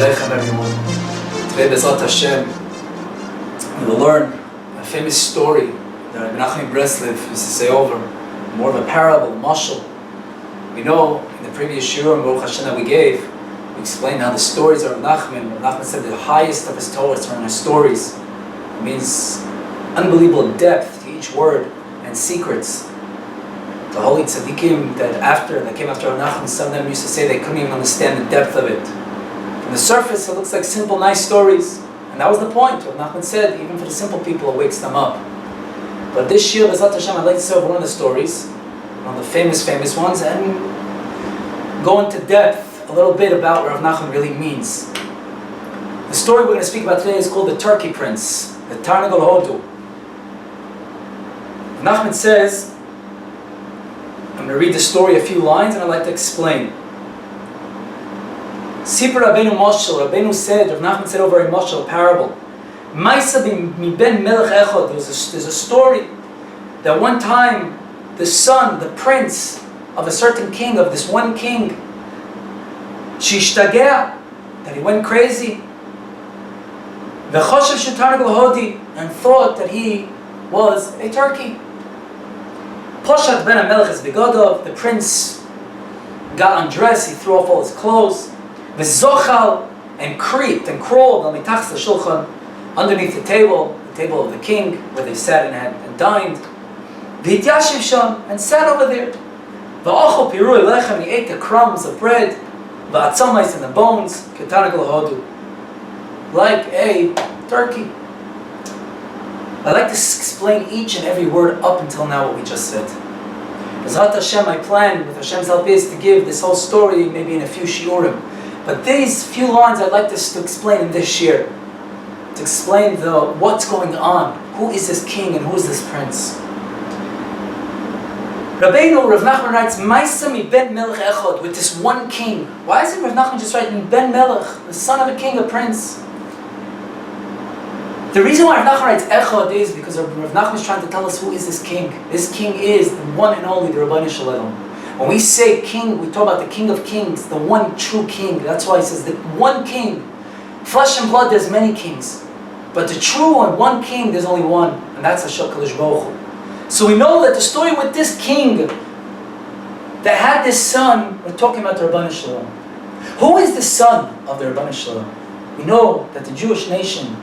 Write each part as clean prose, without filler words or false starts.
Aleichem everyone. Today, Bezrat HaShem, we will learn a famous story that Rebbe Nachman of Breslev used to say over, more of a parable, a mashal. We know in the previous shiur and Baruch HaShem that we gave, we explained how the stories of Rebbe Nachman. Rebbe Nachman said the highest of his torah are in his stories. It means unbelievable depth to each word and secrets. The holy tzaddikim that came after Rebbe Nachman, some of them used to say they couldn't even understand the depth of it. From the surface, it looks like simple, nice stories, and that was the point. Rebbe Nachman said, even for the simple people, it wakes them up. But this year, Bezrat HaShem, I'd like to say over one of the stories, one of the famous ones, and go into depth a little bit about what Rebbe Nachman really means. The story we're going to speak about today is called the Turkey Prince, the Tarnagol Hodu. Rebbe Nachman says, I'm going to read the story a few lines and I'd like to explain. Sipur Rabbeinu Moshel, Rabbeinu said, Rebbe Nachman said over a Moshel, a parable. Maisa mi ben melech echad, there's a story that one time the son, the prince of a certain king, of this one king, shishtagea, that he went crazy, v'choshev shetarnagol hodi, and thought that he was a turkey. Poshat ben HaMelech es begodov, the prince got undressed, he threw off all his clothes, v'zochal, and creeped and crawled on mitachas shulchan, underneath the table of the king, where they sat and dined, v'hityashiv sham, and sat over there, v'ochel pirui lechem, he ate the crumbs of bread, v'atzamais, and the bones, ketarnagol hodu, like a turkey. I'd like to explain each and every word up until now what we just said. Bezrat HaShem, my plan with Hashem's help is to give this whole story maybe in a few shiurim. But these few lines I'd like to explain in this year. To explain what's going on. Who is this king and who is this prince? Rabbeinu, Rav Nachman writes, Maisa mi ben melech echad, with this one king. Why isn't Rav Nachman just writing ben melech, the son of a king, a prince? The reason why Rav Nachman writes echad is because Rav Nachman is trying to tell us who is this king. This king is the one and only, the Rabbeinu Shalom. When we say king, we talk about the king of kings, the one true king. That's why he says the one king. Flesh and blood, there's many kings. But the true one king, there's only one. And that's HaKadosh Baruch Hu. So we know that the story with this king that had this son, we're talking about the Rabbeinu Shalom. Who is the son of the Rabbeinu Shalom? We know that the Jewish nation,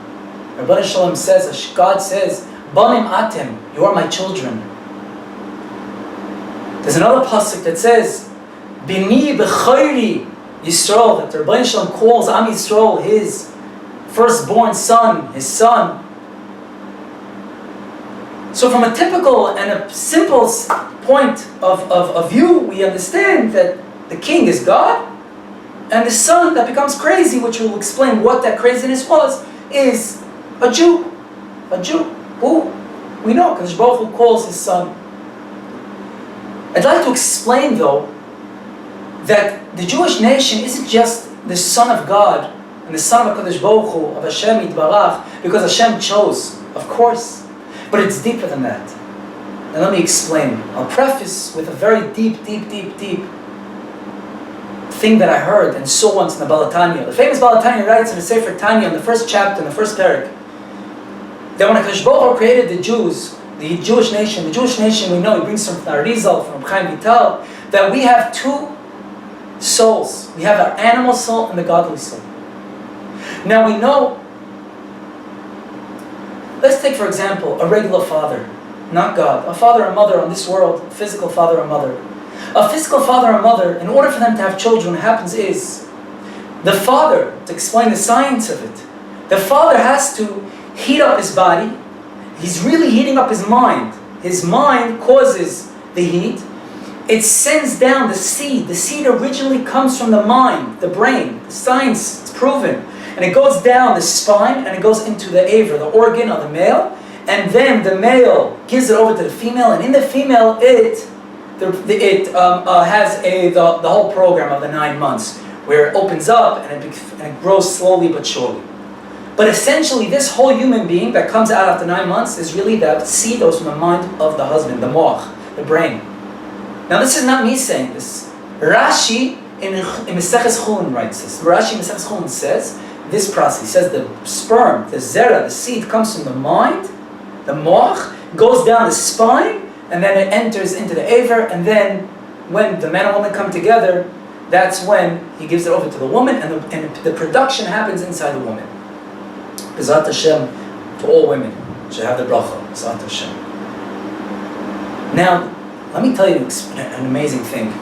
Rebbe Shalom says, God says, Banim atem, you are my children. There's another pasuk that says, Bini b'chayri Yisrael, that the Rebbe Shalom calls Am Yisrael his firstborn son, his son. So from a typical and a simple point of view, we understand that the king is God, and the son that becomes crazy, which will explain what that craziness was, is a Jew, who we know, because Baruch Hu calls his son. I'd like to explain though, that the Jewish nation isn't just the son of God, and the son of HaKadosh Baruch Hu, of HaShem Yitbarach, because HaShem chose, of course, but it's deeper than that. Now let me explain. I'll preface with a very deep thing that I heard and saw once in the Baal Tanya. The famous Baal Tanya writes in the Sefer Tanya, in the first chapter, in the first parak, that when HaKadosh Baruch Hu created the Jews, the Jewish nation we know, he brings from Arizal, from Chaim Vital, that we have two souls. We have our animal soul and the godly soul. Now we know, let's take for example, a regular father, not God, a father and mother on this world, a physical father and mother. A physical father and mother, in order for them to have children, what happens is, the father, to explain the science of it, the father has to heat up his body. He's really heating up his mind. His mind causes the heat. It sends down the seed. The seed originally comes from the mind, the brain. The science, it's proven. And it goes down the spine, and it goes into the aver, the organ of the male. And then the male gives it over to the female, and in the female, it has the whole program of the 9 months, where it opens up and it grows slowly but surely. But essentially, this whole human being that comes out after 9 months is really that seed that was from the mind of the husband, the moach, the brain. Now, this is not me saying this. Rashi in Meseches Chulin writes this. Rashi in Meseches Chulin says this process. He says the sperm, the zera, the seed comes from the mind, the moach, goes down the spine, and then it enters into the aver, and then when the man and woman come together, that's when he gives it over to the woman, and the production happens inside the woman. Bezat Hashem, to all women, should have the bracha. Bezat Hashem. Now, let me tell you an amazing thing.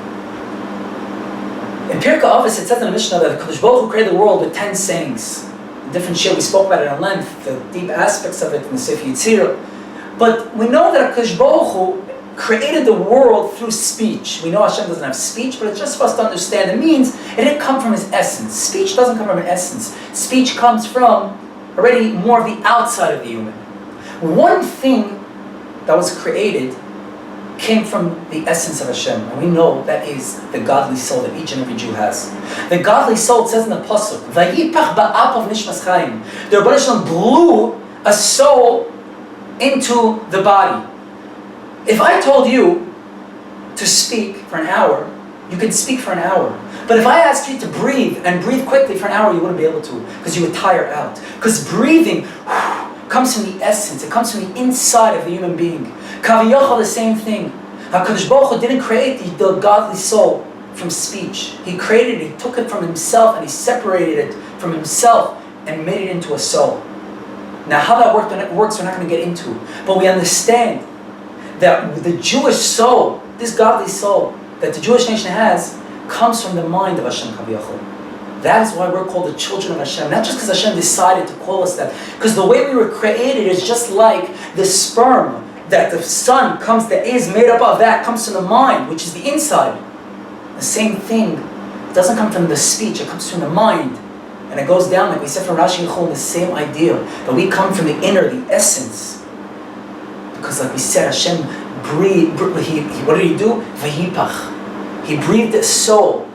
In Pirkei Avos, it says in the Mishnah that Kadosh Baruch Hu created the world with 10 sayings. Different shit, we spoke about it at length, the deep aspects of it in the Sefer Yetzirah. But we know that Kadosh Baruch Hu created the world through speech. We know Hashem doesn't have speech, but it's just for us to understand. It means it didn't come from His essence. Speech doesn't come from an essence. Speech comes from already more of the outside of the human. One thing that was created came from the essence of Hashem, and we know that is the godly soul that each and every Jew has. The godly soul, it says in the pasuk, "Vayipach ba'apav nishmas chaim." The Rebbe Nachman blew a soul into the body. If I told you to speak for an hour, you could speak for an hour. But if I asked you to breathe and breathe quickly for an hour, you wouldn't be able to, because you would tire out. Because breathing comes from the essence, it comes from the inside of the human being. Kaviyachal, the same thing. HaKadosh Baruch Hu didn't create the godly soul from speech. He created it, He took it from Himself, and He separated it from Himself and made it into a soul. Now how that works, we're not going to get into. But we understand that the Jewish soul, this godly soul that the Jewish nation has, comes from the mind of Hashem Kaviyachal. That is why we're called the children of Hashem. Not just because Hashem decided to call us that. Because the way we were created is just like the sperm that the sun is made up of, that comes from the mind, which is the inside. The same thing. It doesn't come from the speech, it comes from the mind. And it goes down, like we said from Rashi and Chol, the same idea. That we come from the inner, the essence. Because like we said, Hashem breathed, what did He do? Vayipach. He breathed a soul.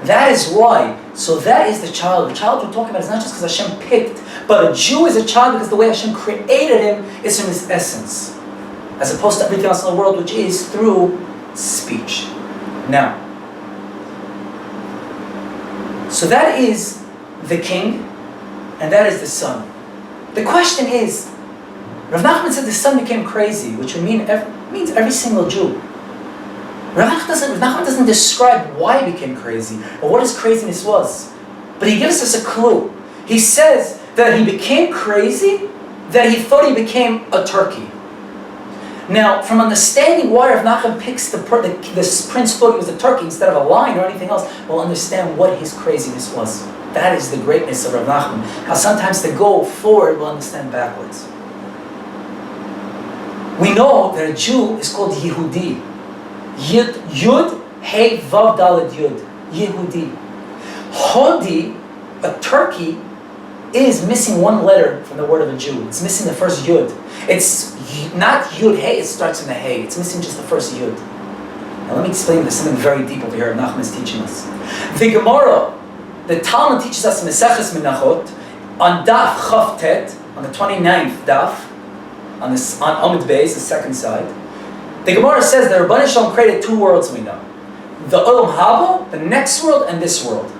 That is why. So that is the child. The child we're talking about is not just because Hashem picked, but a Jew is a child because the way Hashem created him is from His essence, as opposed to everything else in the world, which is through speech. Now, so that is the king, and that is the son. The question is, Rebbe Nachman said the son became crazy, which would means every single Jew. Rebbe Nachman doesn't describe why he became crazy or what his craziness was, but he gives us a clue. He says that he became crazy, that he thought he became a turkey. Now, from understanding why Rebbe Nachman picks this prince thought he was a turkey instead of a lion or anything else, we'll understand what his craziness was. That is the greatness of Rebbe Nachman. How sometimes to go forward, we'll understand backwards. We know that a Jew is called Yehudi. Yud, Hey, Vav, Daled, Yud. Yehudi. Hodi, a turkey, is missing one letter from the word of a Jew. It's missing the first Yud. It's not Yud, Hey, it starts in the Hey. It's missing just the first Yud. Now let me explain this, something very deep over here Nachman is teaching us. The Gemara, the Talmud teaches us in Meseches Menachot, on Daf Chav Tet, on the 29th Daf, on Amud Beis, the second side. The Gemara says that Rebbe Shalom created two worlds we know. The Olam Haba, the next world, and this world.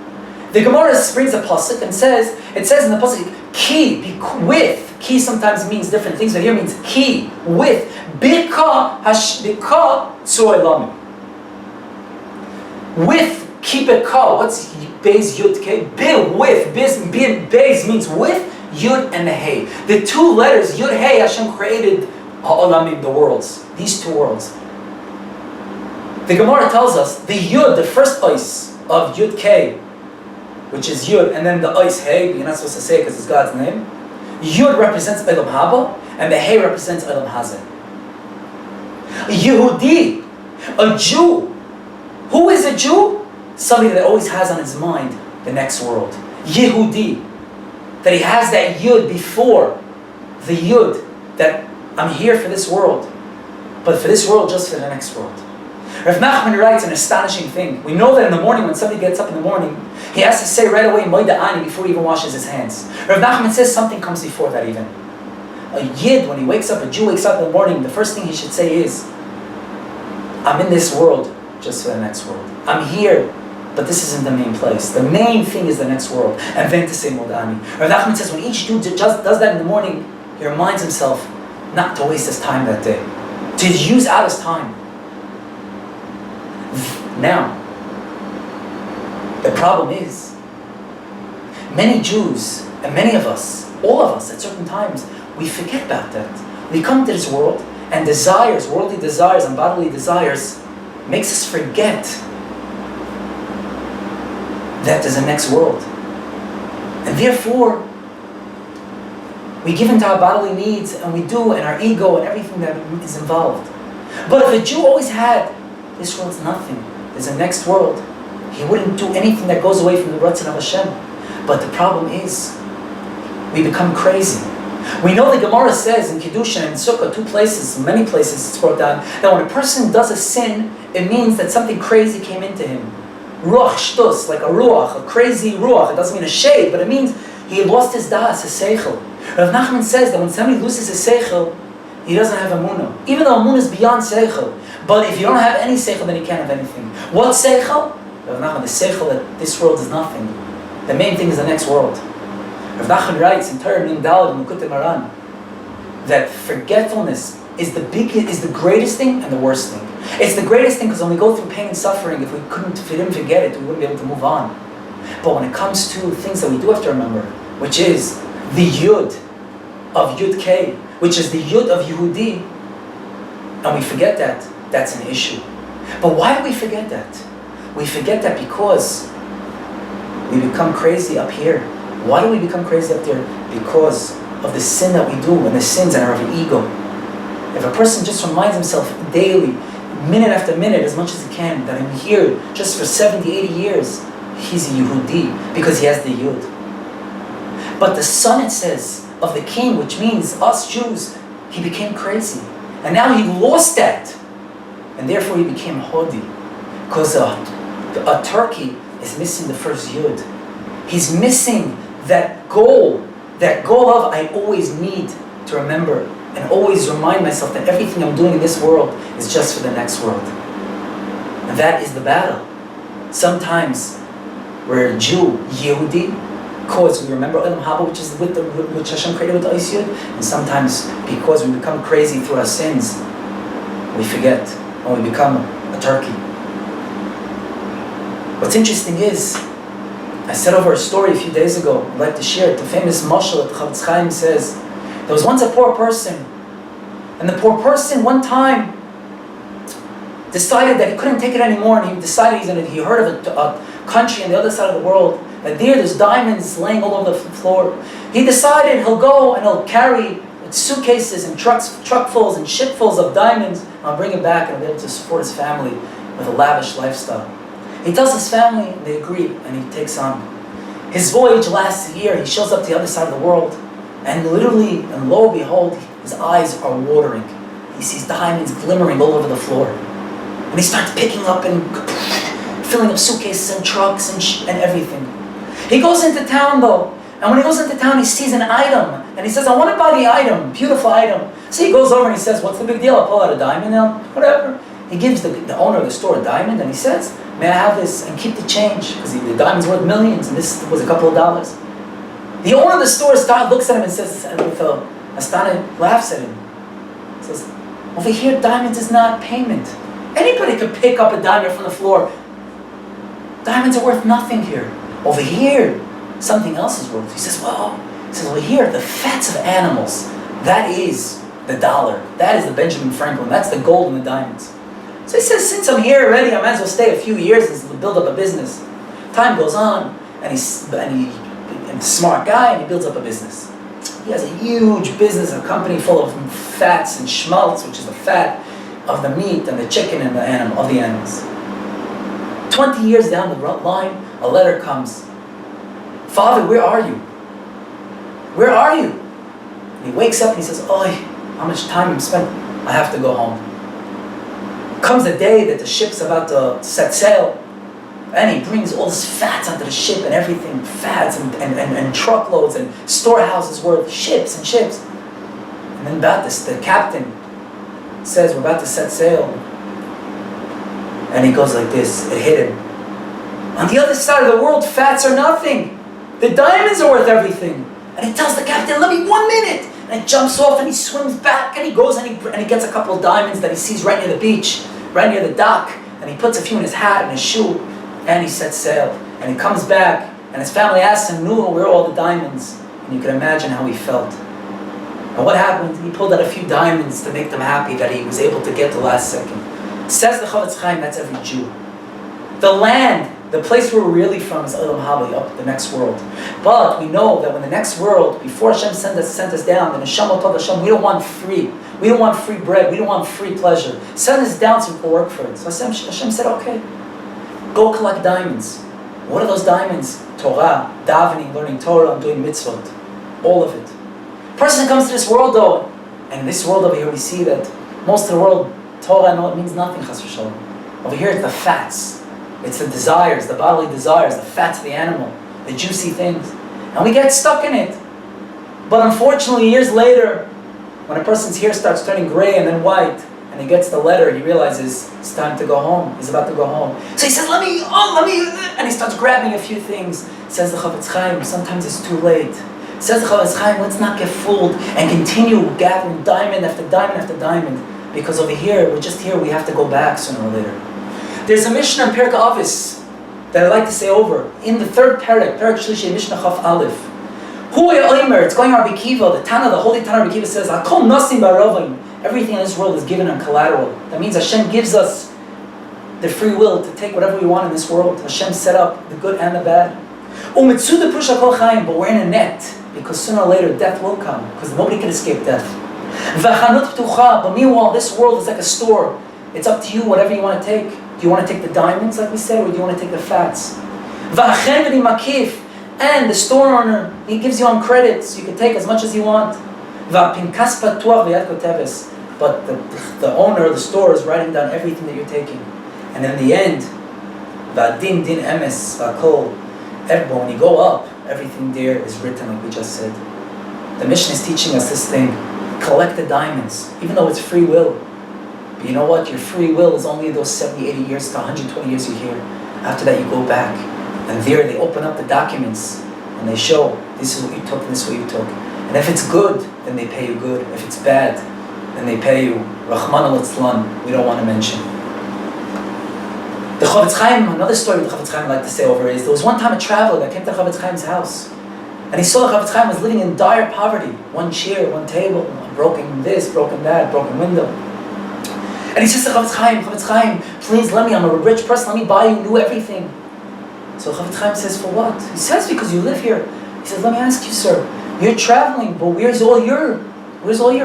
The Gemara brings a pasuk and it says in the pasuk, ki, with. Ki sometimes means different things, but here means ki, with. Bika tzu'elamim. With, ki bika. What's Beis Yud K? With. Beis means with, Yud and the Hey. The two letters, Yud, Hey, Hashem created ha'olamim, the worlds. These two worlds. The Gemara tells us the Yud, the first ice of Yud K, which is Yud, and then the ice Hey, you're not supposed to say it because it's God's name. Yud represents Olam Haba, and the Hey represents Olam Hazeh. Yehudi, a Jew. Who is a Jew? Somebody that always has on his mind the next world. Yehudi. That he has that Yud before the Yud, that I'm here for this world, but for this world, just for the next world. Rebbe Nachman writes an astonishing thing. We know that in the morning, when somebody gets up in the morning, he has to say right away, Moida Ani, before he even washes his hands. Rebbe Nachman says something comes before that even. A Yid, when he wakes up, a Jew wakes up in the morning, the first thing he should say is, I'm in this world just for the next world. I'm here, but this isn't the main place. The main thing is the next world. And then to say Modani. Rebbe Nachman says when each Jew does that in the morning, he reminds himself not to waste his time that day. To use out his time. Now, the problem is, many Jews, and many of us, all of us at certain times, we forget about that. We come to this world, and desires, worldly desires and bodily desires, makes us forget that there's a next world. And therefore, we give into our bodily needs, and we do, and our ego, and everything that is involved. But if a Jew always had, this world's nothing, there's a next world, he wouldn't do anything that goes away from the Ratzon of HaShem. But the problem is, we become crazy. We know the Gemara says in Kiddushin and Sukkah, two places, many places it's brought down, that when a person does a sin, it means that something crazy came into him. Ruach shtus, like a ruach, a crazy ruach. It doesn't mean a shade, but it means he lost his das, his seichel. Rebbe Nachman says that when somebody loses his seichel, he doesn't have emunah. Even though emunah is beyond seichel. But if you don't have any seichel, then you can't have anything. What seichel? Rebbe Nachman, the seichel that this world is nothing. The main thing is the next world. Rebbe Nachman writes in Torah Nun Daled in Mukut Maran that forgetfulness is the greatest thing and the worst thing. It's the greatest thing because when we go through pain and suffering, if we didn't forget it, we wouldn't be able to move on. But when it comes to things that we do have to remember, which is the Yud of Yud K, which is the Yud of Yehudi, and we forget that, that's an issue. But why do we forget that? We forget that because we become crazy up here. Why do we become crazy up there? Because of the sin that we do and the sins in our ego. If a person just reminds himself daily, minute after minute, as much as he can, that I'm here just for 70, 80 years, he's a Yehudi because he has the Yud. But the son, it says, of the king, which means us Jews, he became crazy. And now he lost that. And therefore he became Hodi. Because a turkey is missing the first Yud. He's missing that goal of I always need to remember and always remind myself that everything I'm doing in this world is just for the next world. And that is the battle. Sometimes we're a Jew, Yehudi, because we remember Olam Haba, which HaShem created with the Ois Yud, and sometimes because we become crazy through our sins, we forget and we become a turkey. What's interesting is, I said over a story a few days ago, I'd like to share it, the famous mashal that Chafetz Chaim says, there was once a poor person, and the poor person one time decided that he couldn't take it anymore, and he decided he heard of a country on the other side of the world, that there's diamonds laying all over the floor. He decided he'll go and he'll carry suitcases and truckfuls and shipfuls of diamonds, and I'll bring it back and I'll be able to support his family with a lavish lifestyle. He tells his family, and they agree, and he takes on. His voyage lasts a year. He shows up to the other side of the world, and literally, and lo and behold, his eyes are watering. He sees diamonds glimmering all over the floor. And he starts picking up and filling up suitcases and trucks and everything. He goes into town though, and when he goes into town, he sees an item, and he says, I want to buy the item, beautiful item. So he goes over and he says, what's the big deal? I'll pull out a diamond now, whatever. He gives the owner of the store a diamond, and he says, may I have this and keep the change? Because the diamond's worth millions, and this was a couple of dollars. The owner of the store looks at him and says, and with a astonished, laughs at him. He says, over here, diamonds is not payment. Anybody could pick up a diamond from the floor. Diamonds are worth nothing here. Over here, something else is worth. He says, over here, the fats of animals, that is the dollar. That is the Benjamin Franklin. That's the gold and the diamonds. So he says, since I'm here already, I might as well stay a few years and build up a business. Time goes on, and he's a smart guy, and he builds up a business. He has a huge business, a company full of fats and schmaltz, which is the fat of the meat and the chicken and the animals. 20 years down the line, a letter comes. Father, where are you? Where are you? And he wakes up and he says, how much time I've spent? I have to go home. Comes the day that the ship's about to set sail, and he brings all this fats onto the ship and everything, fats and truckloads and storehouses worth ships and ships. And then about this, the captain says, we're about to set sail. And he goes like this, it hit him. On the other side of the world, fats are nothing. The diamonds are worth everything. And he tells the captain, let me 1 minute. And he jumps off and he swims back and he goes and he gets a couple of diamonds that he sees right near the beach, right near the dock. And he puts a few in his hat and his shoe and he sets sail. And he comes back and his family asks him, "No, where are all the diamonds?" And you can imagine how he felt. And what happened? He pulled out a few diamonds to make them happy that he was able to get the last second. Says the Chavetz Chaim, that's every Jew. The land, the place where we're really from is Olam Haba, up the next world. But we know that when the next world, before Hashem sent us down, the Neshama told Hashem, we don't want free. We don't want free bread. We don't want free pleasure. Send us down so we can work for it. So Hashem said, okay, go collect diamonds. What are those diamonds? Torah, davening, learning Torah, and doing mitzvot. All of it. Person comes to this world though, and in this world over here we see that most of the world, Torah, no, it means nothing, chas v'shalom. Over here it's the fats. It's the desires, the bodily desires, the fats of the animal, the juicy things. And we get stuck in it. But unfortunately, years later, when a person's hair starts turning gray and then white, and he gets the letter, he realizes it's time to go home. He's about to go home. So he says, let me, and he starts grabbing a few things. Says the Chavetz Chaim, sometimes it's too late. Says the Chavetz Chaim, let's not get fooled and continue gathering diamond after diamond after diamond. Because over here, we're just here, we have to go back sooner or later. There's a Mishnah in Perek Avos that I like to say over. In the third Perek Shlishi, Mishnah Chaf Aleph. Hu Omer, it's going Rabbi Kiva, the Tana, the holy Tana Rabbi Kiva says, Hakol Nasim Barovim. Everything in this world is given on collateral. That means Hashem gives us the free will to take whatever we want in this world. Hashem set up the good and the bad. Umitzuda Prusha Kol Chaim, but we're in a net. Because sooner or later death will come. Because nobody can escape death. V'chanut ptucha, but meanwhile this world is like a store. It's up to you, whatever you want to take. Do you want to take the diamonds, like we said, or do you want to take the fats? V'achen v'ni makif, and the store owner, he gives you on credits. You can take as much as you want. V'apinkas patuach v'yad koteves, but the owner of the store is writing down everything that you're taking. And in the end, v'adin din emes v'akol, when you go up, everything there is written, like we just said. The mission is teaching us this thing. Collect the diamonds, even though it's free will. But you know what? Your free will is only those 70, 80 years to 120 years you're here. After that, you go back. And there, they open up the documents. And they show, this is what you took, this is what you took. And if it's good, then they pay you good. If it's bad, then they pay you Rahman al-Itzlan, we don't want to mention. The Chavetz Chaim, another story the Chavetz Chaim I like to say over is, there was one time a traveler that came to Chavetz Chaim's house. And he saw the Chavetz Chaim was living in dire poverty. One chair, one table, broken this, broken that, broken window. And he says to Chavetz Chaim, please let me, I'm a rich person, let me buy you new everything. So Chavetz Chaim says, for what? He says, because you live here. He says, let me ask you, sir, you're traveling, but where's all your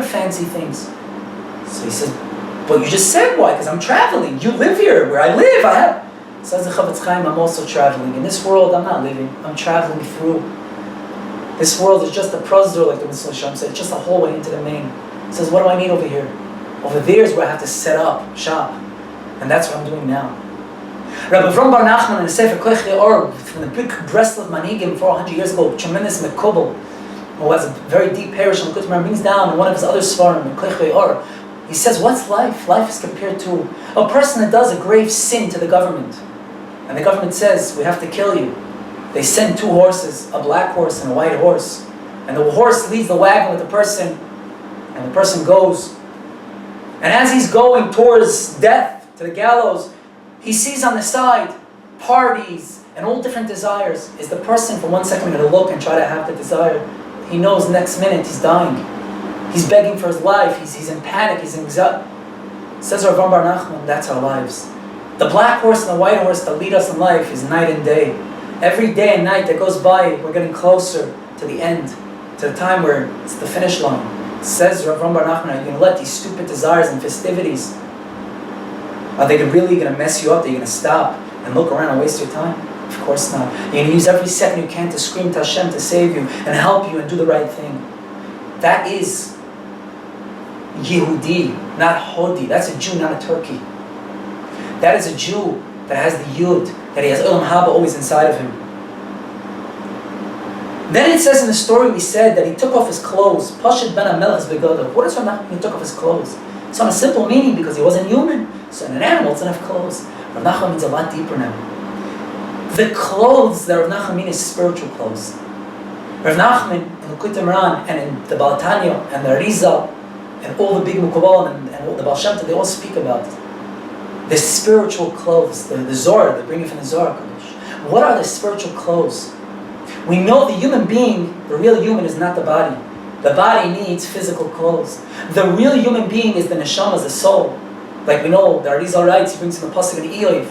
fancy things? So he says, but you just said why, because I'm traveling. You live here, where I live, Says the Chavetz Chaim, I'm also traveling. In this world, I'm not living, I'm traveling through. This world is just a prozor, like the Mitzvah Shem said, it's just a hallway into the main. He says, what do I need over here? Over there is where I have to set up shop. And that's what I'm doing now. Rebbe Nachman in the Sefer Koich Or, from the big Breslev Manigim 400 years ago, tremendous Mekubal, who has a very deep parish on Kutzmar, brings down in one of his other svarim, in Koich Or, he says, what's life? Life is compared to a person that does a grave sin to the government. And the government says, we have to kill you. They send two horses, a black horse and a white horse. And the horse leads the wagon with the person, and the person goes. And as he's going towards death, to the gallows, he sees on the side parties and all different desires. Is the person for 1 second going to look and try to have the desire? He knows next minute he's dying. He's begging for his life. He's in panic. He's in anxiety. Says Rav Bar Nachman, that's our lives. The black horse and the white horse that lead us in life is night and day. Every day and night that goes by, we're getting closer to the end, to the time where it's the finish line. Says Rav Bar Nachman, are you going to let these stupid desires and festivities, are they really going to mess you up? Are you going to stop and look around and waste your time? Of course not. You're going to use every second you can to scream to HaShem to save you and help you and do the right thing. That is Yehudi, not Hodi. That's a Jew, not a turkey. That is a Jew that has the Yud, that he has Olam Haba always inside of him. Then it says in the story we said that he took off his clothes. Pashid ben HaMelech's begodah. What is Rav Nachman? He took off his clothes. It's on a simple meaning because he wasn't human. So an animal doesn't have clothes. Rav Nachman means a lot deeper now. The clothes that Rav Nachman means is spiritual clothes. Rav Nachman in the Likutei Moharan and in the Baal Tanya and the Arizal and all the big Mukabalim and all the Baal Shem Tov, they all speak about the spiritual clothes, the Zohar, they bring it from the Zohar HaKadosh. What are the spiritual clothes? We know the human being, the real human, is not the body. The body needs physical clothes. The real human being is the neshama, the soul. Like we know, the Arizal writes, he brings in the pasuk in Eiv,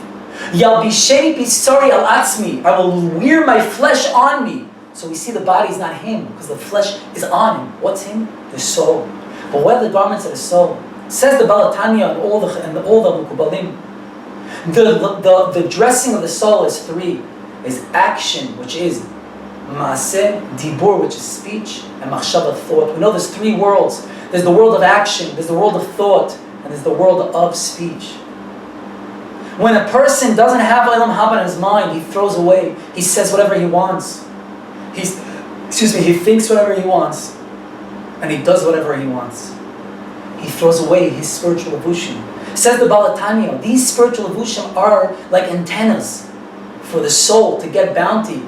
Yalbishei bisari al atzmi, I will wear my flesh on me. So we see the body is not him, because the flesh is on him. What's him? The soul. But what are the garments of the soul? Says the Baal Tanya and all the Mukubalim. The dressing of the soul is three. Is action, which is Maaseh, Dibur, which is speech, and Machshava, thought. We know there's three worlds. There's the world of action, there's the world of thought, and there's the world of speech. When a person doesn't have Olam Haba in his mind, he throws away. He says whatever he wants. He thinks whatever he wants, and he does whatever he wants. He throws away his spiritual levushim. Says the Baal Tanya, these spiritual levushim are like antennas for the soul to get bounty.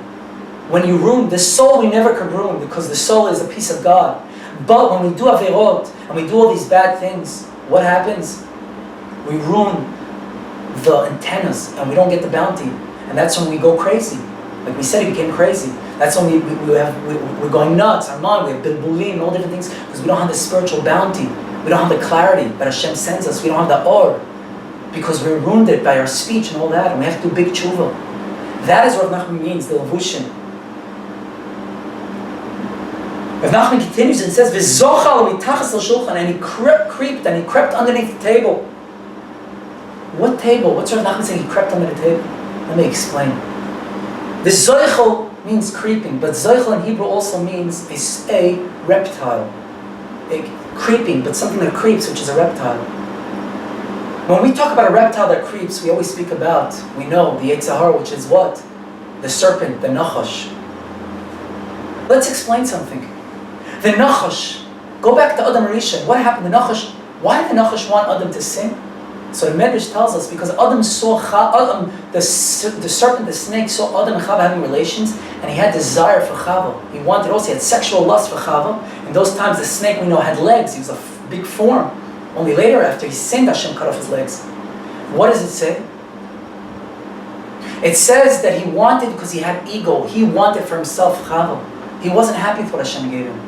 When you ruin the soul, we never can ruin, because the soul is a piece of God. But when we do averot and we do all these bad things, what happens? We ruin the antennas and we don't get the bounty, and that's when we go crazy. Like we said, he became crazy. That's when we're going nuts. Our mind, we have bilbulim and all different things, because we don't have the spiritual bounty. We don't have the clarity that Hashem sends us. We don't have the or, because we're wounded by our speech and all that, and we have to do big tshuva. That is what Rav Nachman means, the levushim. Rav Nachman continues and says, "V'zochal mitachas l'shulchan," and he crept underneath the table. What table? What's Rav Nachman saying? He crept under the table. Let me explain. The zoichel means creeping, but zoichel in Hebrew also means a reptile. Creeping, but something that creeps, which is a reptile. When we talk about a reptile that creeps, we always speak about, we know, the Zohar, which is what? The serpent, the Nachash. Let's explain something. The Nachash, go back to Adam Rishon. What happened? The Nachash, why did the Nachash want Adam to sin? So the Medrash tells us, because Adam saw the serpent, the snake, saw Adam and Chava having relations, and he had desire for Chava. He had sexual lust for Chava. In those times, the snake, we know, had legs. He was a big form. Only later, after he sinned, Hashem cut off his legs. What does it say? It says that he wanted, because he had ego, he wanted for himself Chava. He wasn't happy with what Hashem gave him.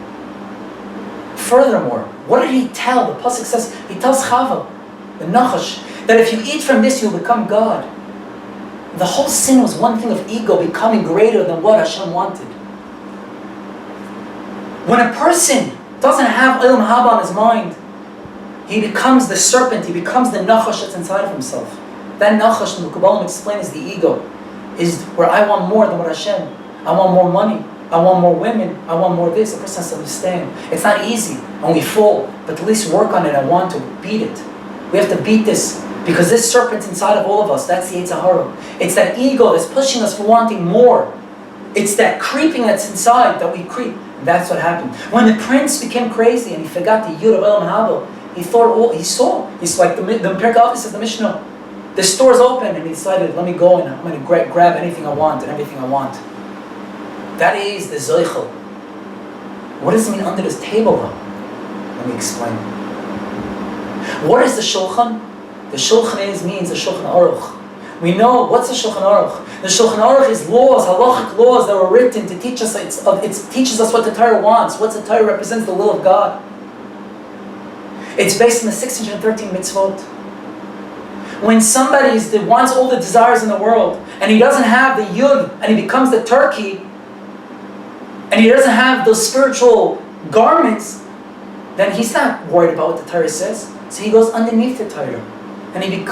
Furthermore, what did he tell? The pasuk says, he tells Chava, the Nachash, that if you eat from this, you'll become God. The whole sin was one thing of ego becoming greater than what Hashem wanted. When a person doesn't have Olam Haba on his mind, he becomes the serpent, he becomes the Nachash that's inside of himself. That Nachash, the Kabbalah explains, the ego, is where I want more than what Hashem. I want more money, I want more women, I want more this. A person has to understand. It's not easy, and we fall, but at least work on it. I want to beat it. We have to beat this, because this serpent's inside of all of us. That's the Yetzer Hara. It's that ego that's pushing us for wanting more. It's that creeping that's inside that we creep. And that's what happened. When the prince became crazy and he forgot the Yud of Olam Haba, he thought he saw. He's like the Pirkei Avos says, the Mishnah. The store's open, and he decided, let me go and I'm going to grab anything I want and everything I want. That is the Zoichel. What does it mean under this table though? Let me explain. What is the Shulchan? The Shulchan means the Shulchan Aruch. We know, what's the Shulchan Aruch? The Shulchan Aruch is laws, halachic laws that were written to teach us, it teaches us what the Torah wants. What the Torah represents, the will of God. It's based on the 613 mitzvot. When somebody wants all the desires in the world, and he doesn't have the Yud, and he becomes the turkey, and he doesn't have those spiritual garments, then he's not worried about what the Torah says. So he goes underneath the Torah, and he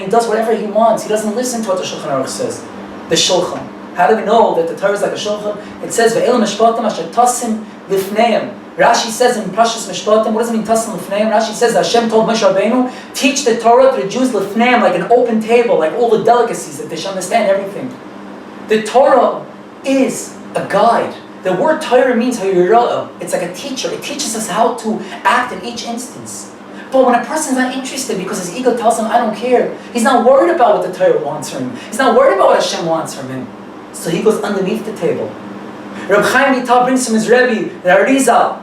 does whatever he wants. He doesn't listen to what the Shulchan Aruch says. The Shulchan. How do we know that the Torah is like a Shulchan? It says, "Ve'el mishpatim asher tasim lifneim." Rashi says in Parshas Mishpatim, what does it mean, tasim lifneim? Rashi says that Hashem told Moshe Rabbeinu, teach the Torah to the Jews lifneim, like an open table, like all the delicacies, that they should understand everything. The Torah is a guide. The word Torah means hayira'ah. It's like a teacher. It teaches us how to act in each instance. But when a person's not interested because his ego tells him, I don't care, he's not worried about what the Torah wants from him. He's not worried about what HaShem wants from him. So he goes underneath the table. Reb Chaim Vital brings from his Rebbe, the Arizal,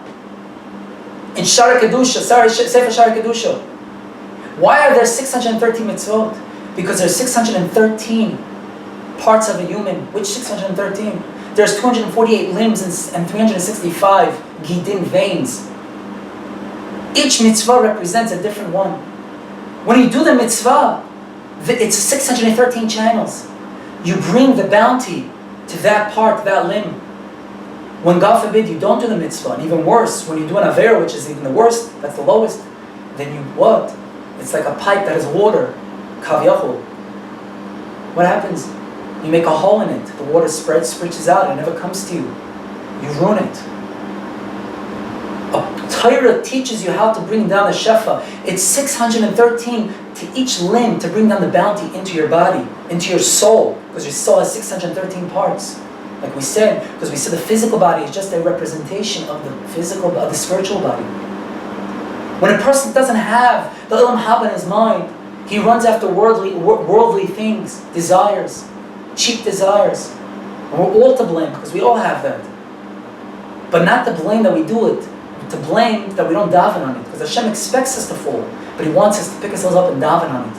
in Sefer Shara Kedusha. Why are there 613 mitzvot? Because there's 613 parts of a human. Which 613? There's 248 limbs and 365 gidin veins. Each mitzvah represents a different one. When you do the mitzvah, it's 613 channels. You bring the bounty to that part, that limb. When, God forbid, you don't do the mitzvah, and even worse, when you do an avera, which is even the worst, that's the lowest, then you what? It's like a pipe that has water, kavyachol. What happens? You make a hole in it. The water spreads out. It never comes to you. You ruin it. A Torah teaches you how to bring down the shefa. It's 613 to each limb to bring down the bounty into your body, into your soul, because your soul has 613 parts. Like we said, because we said the physical body is just a representation of the spiritual body. When a person doesn't have the Ilam Haba in his mind, he runs after worldly things, desires, cheap desires. And we're all to blame, because we all have that. But not to blame that we do it, to blame that we don't daven on it. Because Hashem expects us to fall, but He wants us to pick ourselves up and daven on it.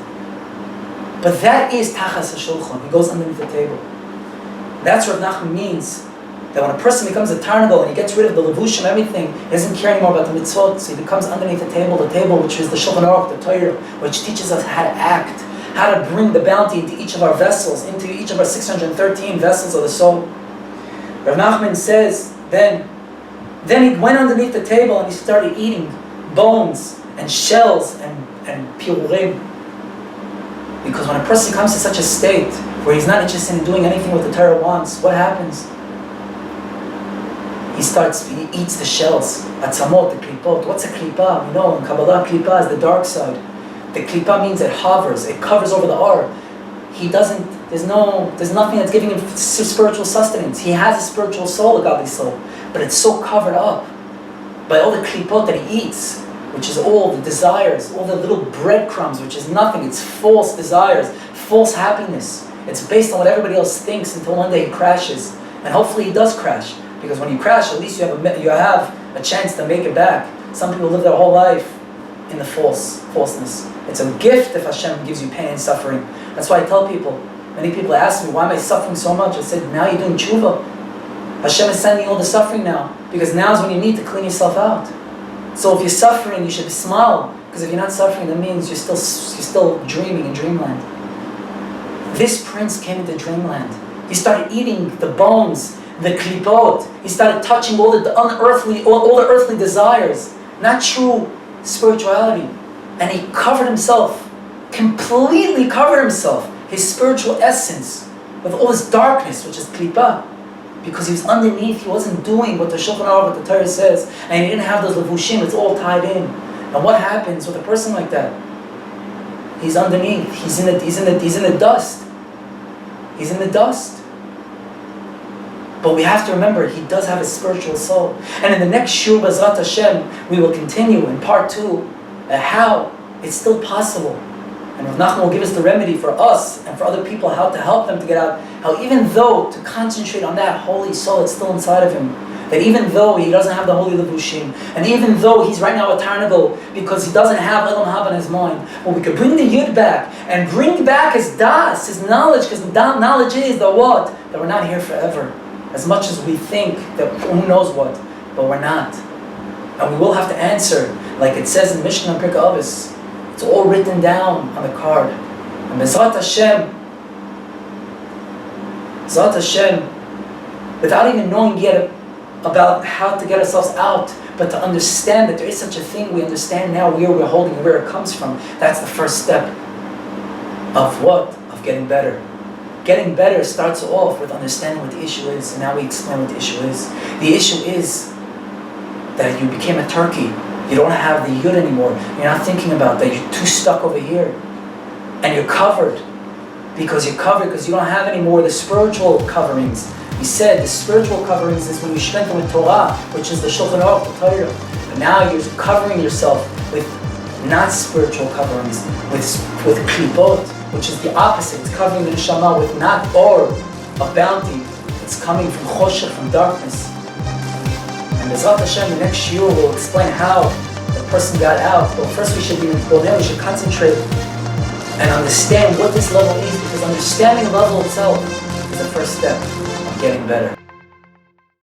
But that is tachas hashulchan. He goes underneath the table. That's what Nachman means. That when a person becomes a tarnagol and he gets rid of the levushim, everything, he doesn't care anymore about the mitzvot, so he becomes underneath the table which is the Shulchan Aruch, the Torah, which teaches us how to act, how to bring the bounty into each of our vessels, into each of our 613 vessels of the soul. Rav Nachman says, then he went underneath the table and he started eating bones and shells and pirurim. Because when a person comes to such a state where he's not interested in doing anything what the Torah wants, what happens? He eats the shells. Atzamot, the klipot. What's a klipa? You know, in Kabbalah, klipa is the dark side. The klipa means it hovers, it covers over the ar. There's nothing that's giving him spiritual sustenance. He has a spiritual soul, a godly soul, but it's so covered up by all the klipot that he eats, which is all the desires, all the little breadcrumbs, which is nothing. It's false desires, false happiness. It's based on what everybody else thinks until one day he crashes. And hopefully he does crash. Because when you crash, at least you have a chance to make it back. Some people live their whole life in the falseness. It's a gift if Hashem gives you pain and suffering. That's why I tell people, many people ask me, why am I suffering so much? I said, now you're doing tshuva. Hashem is sending you all the suffering now. Because now is when you need to clean yourself out. So if you're suffering, you should smile. Because if you're not suffering, that means you're still dreaming in dreamland. This prince came into dreamland. He started eating the bones, the klipot. He started touching all the earthly desires, not true spirituality. And he covered himself, completely covered himself, his spiritual essence, with all this darkness, which is klipa. Because he was underneath, he wasn't doing what the Shulchan Aruch, what the Torah says, and he didn't have those levushim, it's all tied in. And what happens with a person like that? He's underneath, he's in the dust. He's in the dust. But we have to remember, he does have a spiritual soul. And in the next Shur B'ezrat Hashem, we will continue in part 2, how it's still possible. And Rav Nachman will give us the remedy for us and for other people, how to help them to get out. How even though to concentrate on that holy soul that's still inside of him, that even though he doesn't have the holy levushim, and even though he's right now a tarnagol because he doesn't have Ilam Haba in his mind, well, we could bring the Yud back and bring back his das, his knowledge, because knowledge is the what? That we're not here forever. As much as we think that who knows what, but we're not. And we will have to answer, like it says in Mishnah and Pirkei Avos. It's all written down on the card. And B'ezrat Hashem, without even knowing yet about how to get ourselves out, but to understand that there is such a thing, we understand now where we're holding and where it comes from. That's the first step of what? Of getting better. Getting better starts off with understanding what the issue is, and now we explain what the issue is. The issue is that you became a turkey. You don't have the yud anymore. You're not thinking about that. You're too stuck over here. And you're covered. Because you don't have any more of the spiritual coverings. We said the spiritual coverings is when you strengthen with Torah, which is the Shulchan Aruch, the Torah. But now you're covering yourself with not spiritual coverings, with klipot, which is the opposite. It's covering the neshama with not or a bounty. It's coming from choshech, from darkness. And Bezrat Hashem, the next shiur will explain how the person got out. But first we should we should concentrate and understand what this level is, because understanding the level itself is the first step of getting better.